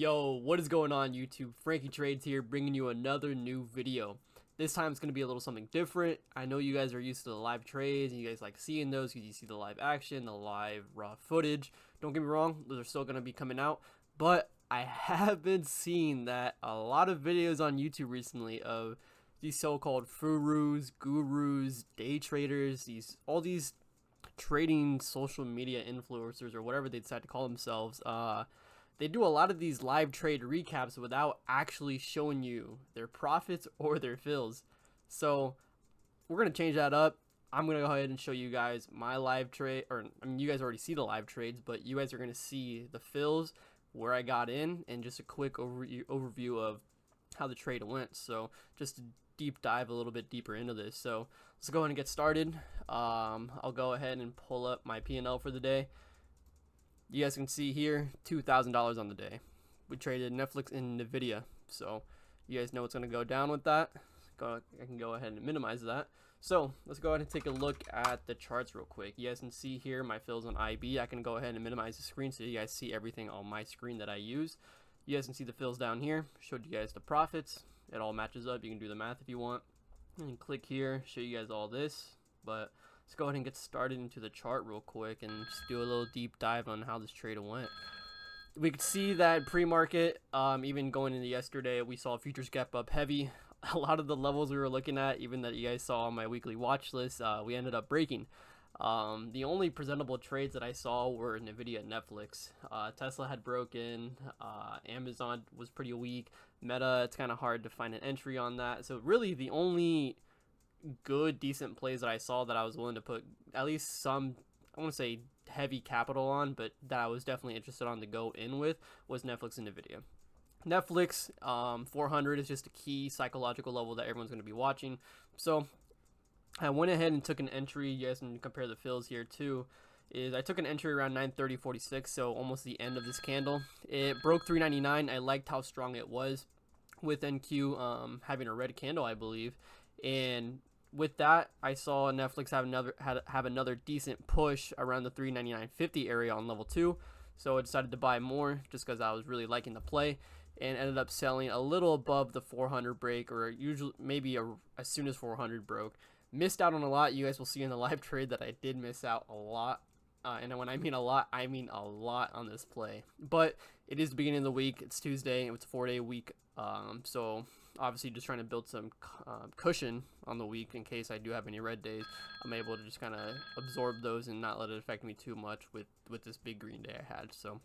Yo, what is going on YouTube? Frankietrades here, bringing you another new video. This time it's going to be a little something different. I know you guys are used to the live trades and you guys like seeing those because you see the live action, the live raw footage. Don't get me wrong, those are still going to be coming out, but I have been seeing that a lot of videos on YouTube recently of these so-called gurus, day traders, all these trading social media influencers or whatever they decide to call themselves. They do a lot of these live trade recaps without actually showing you their profits or their fills. So we're going to change that up. I'm going to go ahead and show you guys my live trade, or I mean, you guys already see the live trades, but you guys are going to see the fills, where I got in, and just a quick overview of how the trade went. So just to deep dive a little bit deeper into this. So let's go ahead and get started. I'll go ahead and pull up my P&L for the day. You guys can see here, $2,000 on the day. We traded Netflix and Nvidia, so you guys know what's going to go down with that. I can go ahead and minimize that. So let's go ahead and take a look at the charts real quick. You guys can see here my fills on IB. I can go ahead and minimize the screen so you guys see everything on my screen that I use. You guys can see the fills down here. Showed you guys the profits. It all matches up. You can do the math if you want. And click here, show you guys all this. But let's go ahead and get started into the chart real quick and just do a little deep dive on how this trade went. We could see that pre-market, even going into yesterday, we saw futures gap up heavy. A lot of the levels we were looking at, even that you guys saw on my weekly watch list, we ended up breaking. The only presentable trades that I saw were Nvidia and Netflix. Tesla had broken. Amazon was pretty weak. Meta, it's kind of hard to find an entry on that. So really the only good decent plays that I saw that I was willing to put at least some, I want to say heavy capital on, but that I was definitely interested on to go in with, was Netflix and Nvidia. Netflix 400 is just a key psychological level that everyone's going to be watching, so I went ahead and took an entry. You guys can compare the fills here too. I took an entry around 9:30.46, so almost the end of this candle. It broke 399. I liked how strong it was with NQ having a red candle, I believe, and with that, I saw Netflix have another decent push around the 399.50 area on level 2. So I decided to buy more just because I was really liking the play, and ended up selling a little above the 400 break, or usually maybe as soon as 400 broke. Missed out on a lot. You guys will see in the live trade that I did miss out a lot. And when I mean a lot, I mean a lot on this play. But it is the beginning of the week. It's Tuesday. It's a 4-day week. So obviously just trying to build some cushion on the week in case I do have any red days. I'm able to just kind of absorb those and not let it affect me too much with this big green day I had. So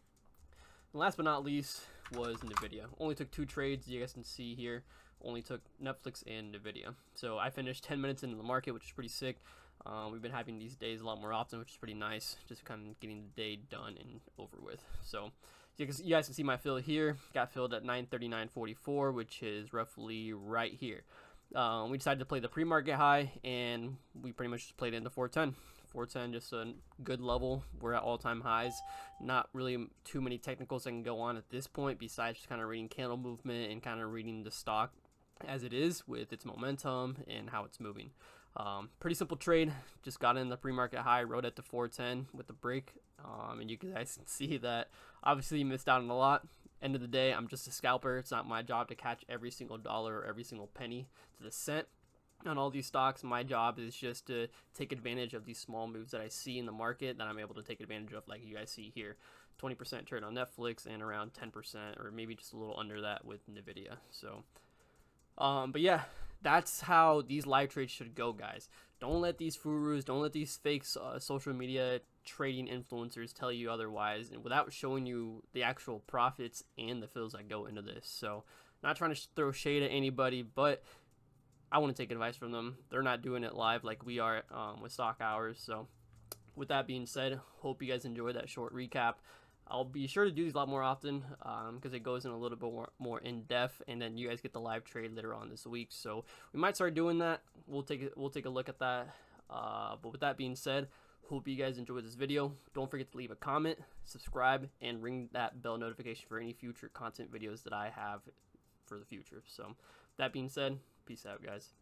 and last but not least was Nvidia. Only took 2 trades. You guys can see here. Only took Netflix and Nvidia. So I finished 10 minutes into the market, which is pretty sick. We've been having these days a lot more often, which is pretty nice. Just kind of getting the day done and over with. So you guys can see my fill here. Got filled at 939.44, which is roughly right here. We decided to play the pre-market high, and we pretty much just played it into 410. 410, just a good level. We're at all-time highs. Not really too many technicals that can go on at this point, besides just kind of reading candle movement and kind of reading the stock as it is with its momentum and how it's moving. Pretty simple trade. Just got in the pre-market high, rode at the 410 with the break, and you guys can see that obviously you missed out on a lot. End of the day, I'm just a scalper. It's not my job to catch every single dollar or every single penny to the cent on all these stocks. My job is just to take advantage of these small moves that I see in the market that I'm able to take advantage of, like you guys see here. 20% turn on Netflix and around 10%, or maybe just a little under that with Nvidia. So but yeah, that's how these live trades should go, guys. Don't let these furus, don't let these fake social media trading influencers tell you otherwise, and without showing you the actual profits and the fills that go into this. So not trying to throw shade at anybody, but I want to take advice from them. They're not doing it live like we are with stock hours. So with that being said, hope you guys enjoyed that short recap. I'll be sure to do these a lot more often because it goes in a little bit more in depth, and then you guys get the live trade later on this week. So we might start doing that. We'll take a look at that. But with that being said, hope you guys enjoyed this video. Don't forget to leave a comment, subscribe, and ring that bell notification for any future content videos that I have for the future. So that being said, peace out, guys.